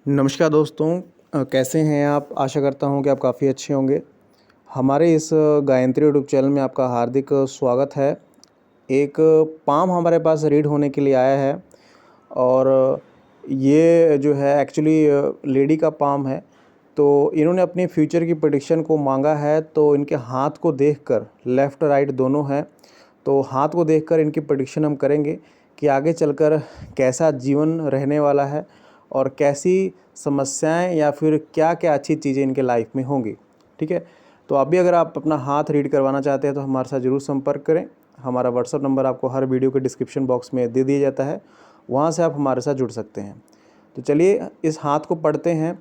नमस्कार दोस्तों। कैसे हैं आप? आशा करता हूं कि आप काफ़ी अच्छे होंगे। हमारे इस गायत्री यूट्यूब चैनल में आपका हार्दिक स्वागत है। एक पाम हमारे पास रीड होने के लिए आया है और ये जो है एक्चुअली लेडी का पाम है। तो इन्होंने अपनी फ्यूचर की प्रेडिक्शन को मांगा है, तो इनके हाथ को देखकर, लेफ़्ट राइट दोनों हैं, तो हाथ को देखकर इनकी प्रेडिक्शन हम करेंगे कि आगे चलकर कैसा जीवन रहने वाला है और कैसी समस्याएं या फिर क्या-क्या अच्छी चीज़ें इनके लाइफ में होंगी। ठीक है? तो अभी अगर आप अपना हाथ रीड करवाना चाहते हैं तो हमारे साथ ज़रूर संपर्क करें। हमारा व्हाट्सएप नंबर आपको हर वीडियो के डिस्क्रिप्शन बॉक्स में दे दिया जाता है, वहाँ से आप हमारे साथ जुड़ सकते हैं। तो चलिए इस हाथ को पढ़ते हैं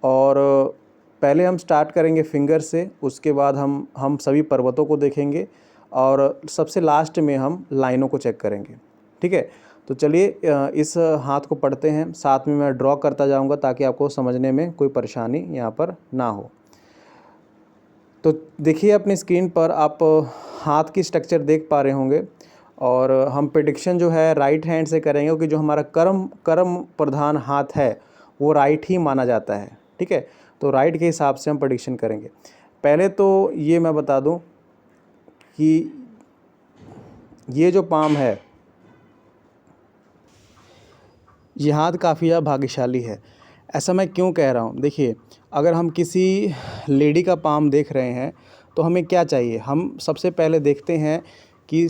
और पहले हम स्टार्ट करेंगे फिंगर से, उसके बाद हम सभी पर्वतों को देखेंगे और सबसे लास्ट में हम लाइनों को चेक करेंगे। ठीक है? तो चलिए इस हाथ को पढ़ते हैं, साथ में मैं ड्रॉ करता जाऊंगा ताकि आपको समझने में कोई परेशानी यहाँ पर ना हो। तो देखिए अपनी स्क्रीन पर आप हाथ की स्ट्रक्चर देख पा रहे होंगे और हम प्रेडिक्शन जो है राइट हैंड से करेंगे, क्योंकि जो हमारा कर्म प्रधान हाथ है वो राइट ही माना जाता है। ठीक है? तो राइट के हिसाब से हम प्रेडिक्शन करेंगे। पहले तो ये मैं बता दूं कि ये जो पाम है, ये हाथ काफ़ी ज़्यादा भाग्यशाली है। ऐसा मैं क्यों कह रहा हूँ? देखिए, अगर हम किसी लेडी का पाम देख रहे हैं तो हमें क्या चाहिए? हम सबसे पहले देखते हैं कि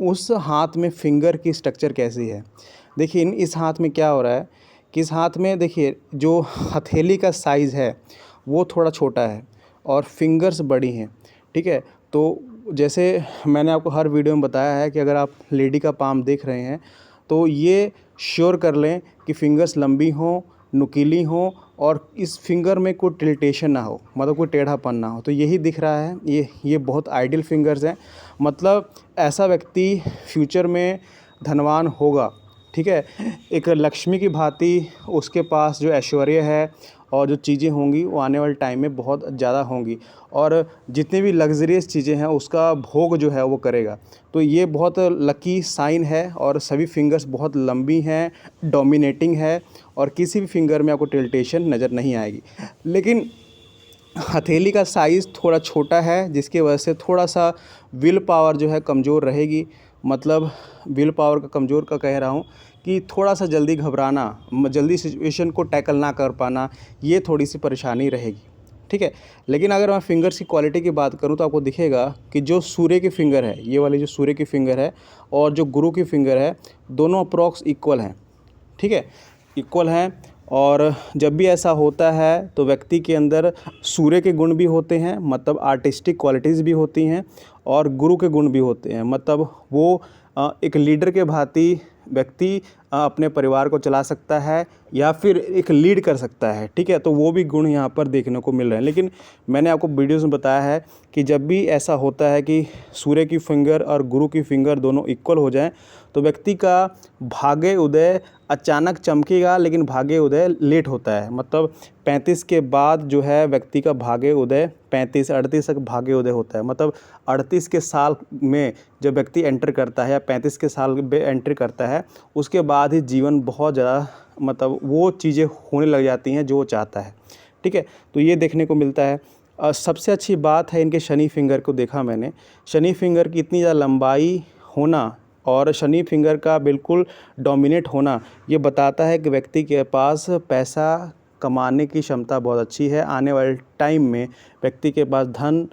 उस हाथ में फिंगर की स्ट्रक्चर कैसी है। देखिए इस हाथ में क्या हो रहा है कि इस हाथ में देखिए जो हथेली का साइज़ है वो थोड़ा छोटा है और फिंगर्स बड़ी हैं। ठीक है? तो जैसे मैंने आपको हर वीडियो में बताया है कि अगर आप लेडी का पाम देख रहे हैं तो ये श्योर कर लें कि फिंगर्स लंबी हों, नुकीली हों और इस फिंगर में कोई टिल्टेशन ना हो, मतलब कोई टेढ़ापन ना हो। तो यही दिख रहा है, ये बहुत आइडियल फिंगर्स हैं। मतलब ऐसा व्यक्ति फ्यूचर में धनवान होगा। ठीक है? एक लक्ष्मी की भांति उसके पास जो ऐश्वर्य है और जो चीज़ें होंगी वो आने वाले टाइम में बहुत ज़्यादा होंगी और जितनी भी लग्ज़रियस चीज़ें हैं उसका भोग जो है वो करेगा। तो ये बहुत लकी साइन है और सभी फिंगर्स बहुत लंबी हैं, डोमिनेटिंग है और किसी भी फिंगर में आपको टिल्टेशन नज़र नहीं आएगी। लेकिन हथेली का साइज़ थोड़ा छोटा है, जिसकी वजह से थोड़ा-सा विल पावर जो है कमज़ोर रहेगी। मतलब विल पावर का कमज़ोर का कह रहा हूँ कि थोड़ा-सा जल्दी घबराना, जल्दी सिचुएशन को टैकल ना कर पाना, ये थोड़ी-सी परेशानी रहेगी। ठीक है? लेकिन अगर मैं फिंगर्स की क्वालिटी की बात करूँ तो आपको दिखेगा कि जो सूर्य की फिंगर है, ये वाली जो सूर्य की फिंगर है और जो गुरु की फिंगर है, दोनों अप्रॉक्स इक्वल हैं। ठीक है? इक्वल हैं और जब भी ऐसा होता है तो व्यक्ति के अंदर सूर्य के गुण भी होते हैं, मतलब आर्टिस्टिक क्वालिटीज़ भी होती हैं और गुरु के गुण भी होते हैं। मतलब वो एक लीडर के भांति व्यक्ति अपने परिवार को चला सकता है या फिर एक लीड कर सकता है। ठीक है? तो वो भी गुण यहाँ पर देखने को मिल रहे हैं। लेकिन मैंने आपको वीडियोज़ में बताया है कि जब भी ऐसा होता है कि सूर्य की फिंगर और गुरु की फिंगर दोनों इक्वल हो जाएं तो व्यक्ति का भाग्य उदय अचानक चमकेगा, लेकिन भाग्य उदय लेट होता है। मतलब 35 के बाद जो है व्यक्ति का भाग्य उदय 35-38 तक भाग्य उदय होता है। मतलब 38 के साल में जब व्यक्ति एंटर करता है या 35 के साल में एंटर करता है, उसके बाद ही जीवन बहुत ज़्यादा, मतलब वो चीज़ें होने लग जाती हैं जो वो चाहता है। ठीक है? तो ये देखने को मिलता है। सबसे अच्छी बात है इनके शनि फिंगर को देखा मैंने। शनि फिंगर की इतनी ज़्यादा लंबाई होना और शनि फिंगर का बिल्कुल डोमिनेट होना, ये बताता है कि व्यक्ति के पास पैसा कमाने की क्षमता बहुत अच्छी है। आने वाले टाइम में व्यक्ति के पास धन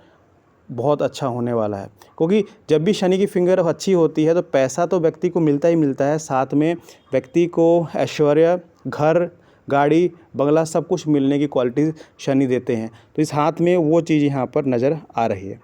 बहुत अच्छा होने वाला है, क्योंकि जब भी शनि की फिंगर अच्छी होती है तो पैसा तो व्यक्ति को मिलता ही मिलता है, साथ में व्यक्ति को ऐश्वर्य, घर, गाड़ी, बंगला सब कुछ मिलने की क्वालिटी शनि देते हैं। तो इस हाथ में वो चीज़ यहाँ पर नज़र आ रही है।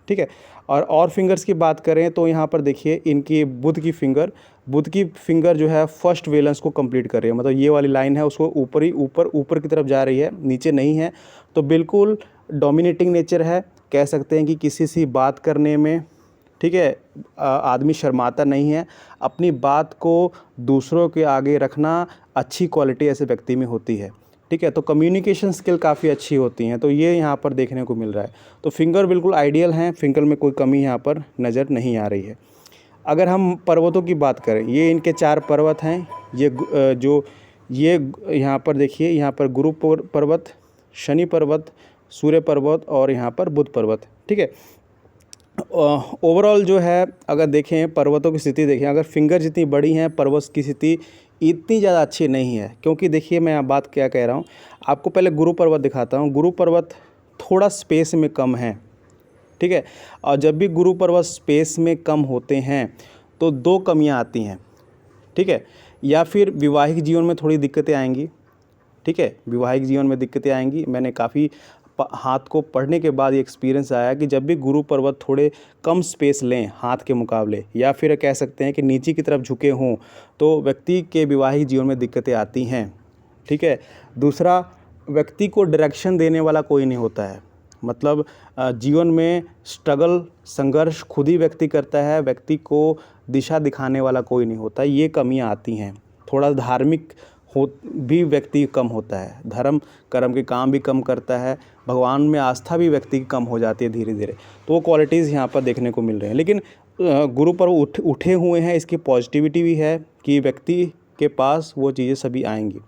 ठीक है? और फिंगर्स की बात करें तो यहाँ पर देखिए इनकी बुध की फिंगर जो है फर्स्ट वैलेंस को कंप्लीट कर रही है। मतलब ये वाली लाइन है उसको ऊपर की तरफ जा रही है, नीचे नहीं है। तो बिल्कुल डोमिनेटिंग नेचर है, कह सकते हैं कि किसी से बात करने में, ठीक है, आदमी शर्माता नहीं है। अपनी बात को दूसरों के आगे रखना अच्छी क्वालिटी ऐसे व्यक्ति में होती है। ठीक है? तो कम्युनिकेशन स्किल काफ़ी अच्छी होती हैं, तो ये यहाँ पर देखने को मिल रहा है। तो फिंगर बिल्कुल आइडियल हैं, फिंगर में कोई कमी यहाँ पर नज़र नहीं आ रही है। अगर हम पर्वतों की बात करें, ये इनके 4 पर्वत हैं। ये जो ये यहाँ पर देखिए, यहाँ पर गुरु पर्वत, शनि पर्वत, सूर्य पर्वत और यहाँ पर बुध पर्वत। ठीक है, ओवरऑल जो है अगर देखें पर्वतों की स्थिति देखें, अगर फिंगर जितनी बड़ी हैं पर्वत की स्थिति इतनी ज़्यादा अच्छी नहीं है। क्योंकि देखिए मैं बात क्या कह रहा हूँ, आपको पहले गुरु पर्वत दिखाता हूँ। गुरु पर्वत थोड़ा स्पेस में कम है। ठीक है, और जब भी गुरु पर्वत स्पेस में कम होते हैं तो दो कमियाँ आती हैं। ठीक है, या फिर वैवाहिक जीवन में थोड़ी दिक्कतें आएंगी। ठीक है, वैवाहिक जीवन में दिक्कतें आएंगी। मैंने काफ़ी हाथ को पढ़ने के बाद ये एक्सपीरियंस आया कि जब भी गुरु पर्वत थोड़े कम स्पेस लें हाथ के मुकाबले, या फिर कह सकते हैं कि नीचे की तरफ झुके हों, तो व्यक्ति के वैवाहिक जीवन में दिक्कतें आती हैं। ठीक है, दूसरा, व्यक्ति को डायरेक्शन देने वाला कोई नहीं होता है। मतलब जीवन में स्ट्रगल, संघर्ष खुद ही व्यक्ति करता है, व्यक्ति को दिशा दिखाने वाला कोई नहीं होता। ये कमियां आती हैं। थोड़ा धार्मिक हो भी व्यक्ति कम होता है, धर्म कर्म के काम भी कम करता है, भगवान में आस्था भी व्यक्ति की कम हो जाती है धीरे धीरे। तो वो क्वालिटीज़ यहाँ पर देखने को मिल रहे हैं। लेकिन गुरु पर उठे हुए हैं, इसकी पॉजिटिविटी भी है कि व्यक्ति के पास वो चीज़ें सभी आएंगी।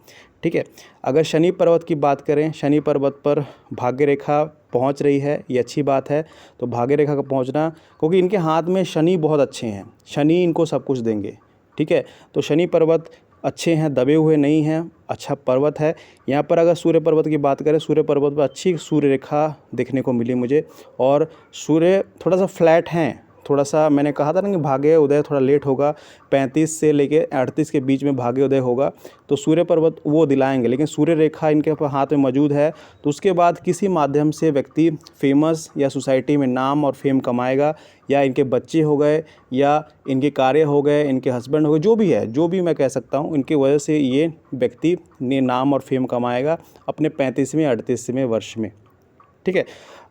ठीक है, अगर शनि पर्वत की बात करें, शनि पर्वत पर भाग्य रेखा पहुंच रही है, ये अच्छी बात है। तो भाग्य रेखा का पहुंचना, क्योंकि इनके हाथ में शनि बहुत अच्छे हैं, शनि इनको सब कुछ देंगे। ठीक है, तो शनि पर्वत अच्छे हैं, दबे हुए नहीं हैं, अच्छा पर्वत है। यहाँ पर अगर सूर्य पर्वत की बात करें, सूर्य पर्वत पर अच्छी सूर्य रेखा देखने को मिली मुझे, और सूर्य थोड़ा सा फ्लैट हैं। थोड़ा सा मैंने कहा था ना कि भाग्य उदय थोड़ा लेट होगा, 35 से लेके 38 के बीच में भाग्य उदय होगा, तो सूर्य पर्वत वो दिलाएंगे। लेकिन सूर्य रेखा इनके हाथ में मौजूद है, तो उसके बाद किसी माध्यम से व्यक्ति फेमस या सोसाइटी में नाम और फेम कमाएगा, या इनके बच्चे हो गए, या इनके कार्य हो गए, इनके हस्बैंड हो गए, जो भी है, जो भी मैं कह सकता हूँ, इनकी वजह से ये व्यक्ति ने नाम और फेम कमाएगा अपने 35वें 38वें वर्ष में। ठीक है,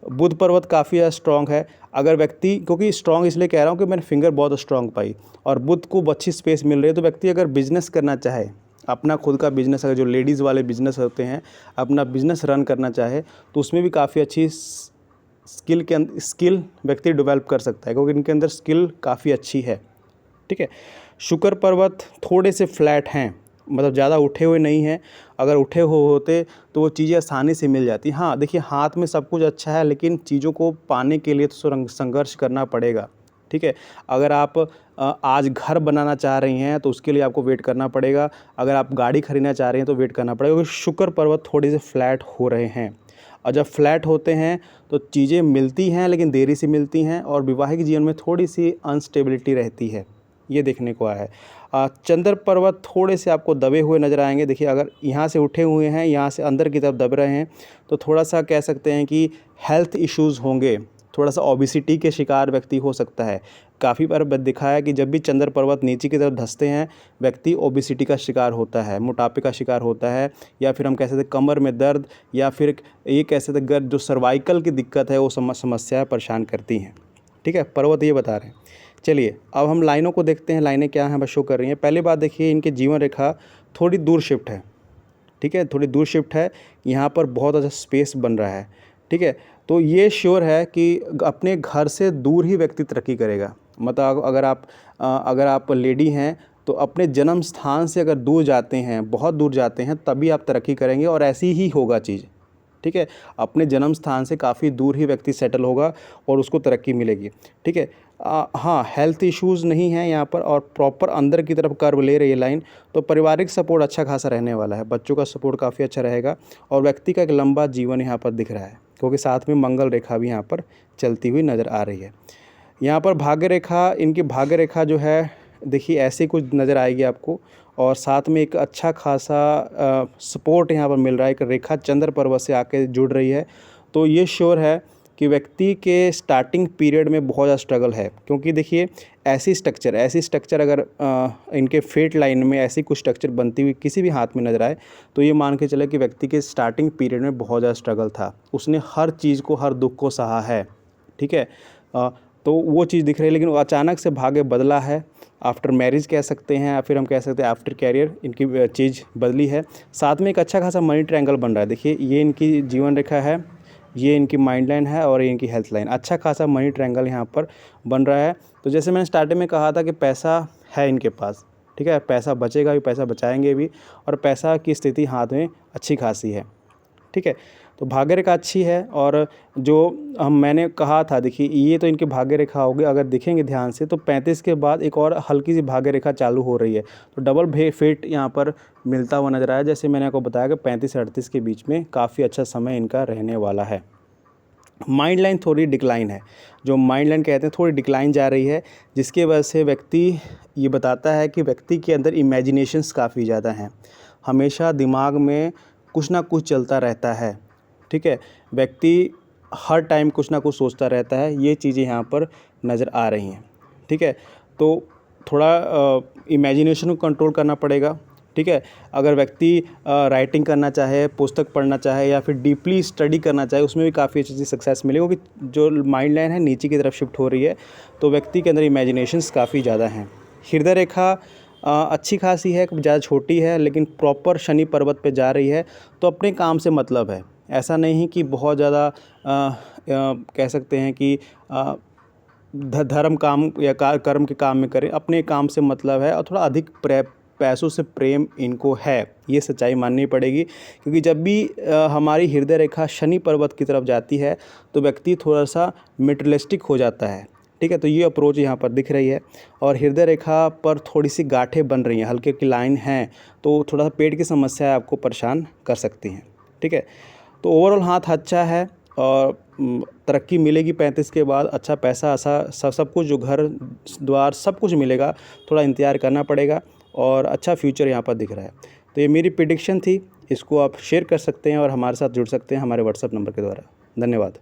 बुध पर्वत काफ़ी स्ट्रॉन्ग है। अगर व्यक्ति, क्योंकि स्ट्रॉन्ग इसलिए कह रहा हूँ कि मैंने फिंगर बहुत स्ट्रॉन्ग पाई और बुध को अच्छी स्पेस मिल रही है, तो व्यक्ति अगर बिजनेस करना चाहे, अपना खुद का बिजनेस, अगर जो लेडीज़ वाले बिजनेस होते हैं, अपना बिजनेस रन करना चाहे, तो उसमें भी काफ़ी अच्छी स्किल व्यक्ति डेवलप कर सकता है, क्योंकि इनके अंदर स्किल काफ़ी अच्छी है। ठीक है, शुक्र पर्वत थोड़े से फ्लैट हैं, मतलब ज़्यादा उठे हुए नहीं हैं। अगर उठे होते तो वो चीज़ें आसानी से मिल जाती। हाँ देखिए, हाथ में सब कुछ अच्छा है, लेकिन चीज़ों को पाने के लिए तो संघर्ष करना पड़ेगा। ठीक है, अगर आप आज घर बनाना चाह रही हैं तो उसके लिए आपको वेट करना पड़ेगा। अगर आप गाड़ी खरीदना चाह रही हैं तो वेट करना पड़ेगा, क्योंकि शुक्र पर्वत थोड़े से फ्लैट हो रहे हैं। और जब फ्लैट होते हैं तो चीज़ें मिलती हैं, लेकिन देरी से मिलती हैं, और वैवाहिक जीवन में थोड़ी सी अनस्टेबिलिटी रहती है, ये देखने को आया है। चंद्र पर्वत थोड़े से आपको दबे हुए नज़र आएंगे। देखिए, अगर यहाँ से उठे हुए हैं, यहाँ से अंदर की तरफ दब रहे हैं, तो थोड़ा सा कह सकते हैं कि हेल्थ इश्यूज़ होंगे, थोड़ा सा ओबेसिटी के शिकार व्यक्ति हो सकता है। काफ़ी बार दिखा है कि जब भी चंद्र पर्वत नीचे की तरफ धंसते हैं, व्यक्ति ओबेसिटी का शिकार होता है, मोटापे का शिकार होता है, या फिर हम कह सकते हैं कमर में दर्द, या फिर ये कह सकते हैं जो सर्वाइकल की दिक्कत है वो समस्या परेशान करती हैं। ठीक है, पर्वत ये बता रहे हैं। चलिए अब हम लाइनों को देखते हैं, लाइनें क्या हैं बस शो कर रही हैं। पहली बात देखिए, इनके जीवन रेखा थोड़ी दूर शिफ्ट है। ठीक है, थोड़ी दूर शिफ्ट है, यहाँ पर बहुत अच्छा स्पेस बन रहा है। ठीक है, तो ये श्योर है कि अपने घर से दूर ही व्यक्ति तरक्की करेगा। मतलब अगर आप लेडी हैं तो अपने जन्म स्थान से अगर दूर जाते हैं, बहुत दूर जाते हैं, तभी आप तरक्की करेंगे, और ऐसी ही होगा चीज़। ठीक है, अपने जन्म स्थान से काफ़ी दूर ही व्यक्ति सेटल होगा और उसको तरक्की मिलेगी। ठीक है, हाँ हेल्थ इश्यूज़ नहीं हैं यहाँ पर, और प्रॉपर अंदर की तरफ कर्व ले रही है लाइन, तो पारिवारिक सपोर्ट अच्छा खासा रहने वाला है, बच्चों का सपोर्ट काफ़ी अच्छा रहेगा, और व्यक्ति का एक लंबा जीवन यहाँ पर दिख रहा है, क्योंकि साथ में मंगल रेखा भी यहाँ पर चलती हुई नज़र आ रही है। यहाँ पर भाग्य रेखा, इनकी भाग्य रेखा जो है देखिए ऐसे कुछ नज़र आएगी आपको, और साथ में एक अच्छा खासा सपोर्ट यहाँ पर मिल रहा है। एक रेखा चंद्र पर्वत से आके जुड़ रही है, तो ये श्योर है कि व्यक्ति के स्टार्टिंग पीरियड में बहुत ज़्यादा स्ट्रगल है। क्योंकि देखिए ऐसी स्ट्रक्चर अगर इनके फेट लाइन में ऐसी कुछ स्ट्रक्चर बनती हुई किसी भी हाथ में नज़र आए, तो ये मान के चले कि व्यक्ति के स्टार्टिंग पीरियड में बहुत ज़्यादा स्ट्रगल था, उसने हर चीज़ को, हर दुख को सहा है। ठीक है, तो वो चीज़ दिख रही है, लेकिन अचानक से भाग्य बदला है। आफ्टर मैरिज कह सकते हैं, या फिर हम कह सकते हैं आफ्टर कैरियर इनकी चीज़ बदली है। साथ में एक अच्छा खासा मनी ट्रायंगल बन रहा है। देखिए ये इनकी जीवन रेखा है, ये इनकी माइंड लाइन है, और ये इनकी हेल्थ लाइन। अच्छा खासा मनी ट्रायंगल यहाँ पर बन रहा है। तो जैसे मैंने स्टार्टिंग में कहा था कि पैसा है इनके पास, ठीक है, पैसा बचेगा भी, पैसा बचाएंगे भी, और पैसा की स्थिति हाथ में अच्छी खासी है। ठीक है, तो भाग्य रेखा अच्छी है। और जो मैंने कहा था, देखिए ये तो इनकी भाग्य रेखा होगी। अगर देखेंगे ध्यान से तो 35 के बाद एक और हल्की सी भाग्य रेखा चालू हो रही है, तो डबल फेट यहाँ पर मिलता हुआ नजर आया। जैसे मैंने आपको बताया कि 35 से 38 के बीच में काफ़ी अच्छा समय इनका रहने वाला है। माइंड लाइन थोड़ी डिक्लाइन है, जो माइंड लाइन कहते हैं थोड़ी डिक्लाइन जा रही है, जिसकी वजह से व्यक्ति ये बताता है कि व्यक्ति के अंदर इमेजिनेशंस काफ़ी ज़्यादा हैं, हमेशा दिमाग में कुछ ना कुछ चलता रहता है। ठीक है, व्यक्ति हर टाइम कुछ ना कुछ सोचता रहता है, ये चीज़ें यहाँ पर नज़र आ रही हैं। ठीक है, तो थोड़ा इमेजिनेशन को कंट्रोल करना पड़ेगा। ठीक है, अगर व्यक्ति राइटिंग करना चाहे, पुस्तक पढ़ना चाहे, या फिर डीपली स्टडी करना चाहे, उसमें भी काफ़ी अच्छी सक्सेस मिलेगी, क्योंकि जो माइंड लाइन है नीचे की तरफ शिफ्ट हो रही है, तो व्यक्ति के अंदर इमेजिनेशंस काफ़ी ज़्यादा हैं। हृदय रेखा अच्छी खासी है, ज़्यादा छोटी है, लेकिन प्रॉपर शनि पर्वत पे जा रही है, तो अपने काम से मतलब है। ऐसा नहीं कि बहुत ज़्यादा कह सकते हैं कि धर्म काम या कर्म के काम में करें, अपने काम से मतलब है, और थोड़ा अधिक पैसों से प्रेम इनको है, ये सच्चाई माननी पड़ेगी। क्योंकि जब भी हमारी हृदय रेखा शनि पर्वत की तरफ जाती है, तो व्यक्ति थोड़ा सा मटेरियलिस्टिक हो जाता है। ठीक है, तो ये अप्रोच यहाँ पर दिख रही है। और हृदय रेखा पर थोड़ी सी गांठें बन रही हैं, हल्की हल्की लाइन हैं, तो थोड़ा सा पेट की समस्या आपको परेशान कर सकती हैं। ठीक है, तो ओवरऑल हाथ अच्छा है, और तरक्की मिलेगी 35 के बाद। अच्छा पैसा ऐसा सब कुछ, जो घर द्वार सब कुछ मिलेगा, थोड़ा इंतज़ार करना पड़ेगा, और अच्छा फ्यूचर यहाँ पर दिख रहा है। तो ये मेरी प्रेडिक्शन थी, इसको आप शेयर कर सकते हैं और हमारे साथ जुड़ सकते हैं हमारे व्हाट्सएप नंबर के द्वारा। धन्यवाद।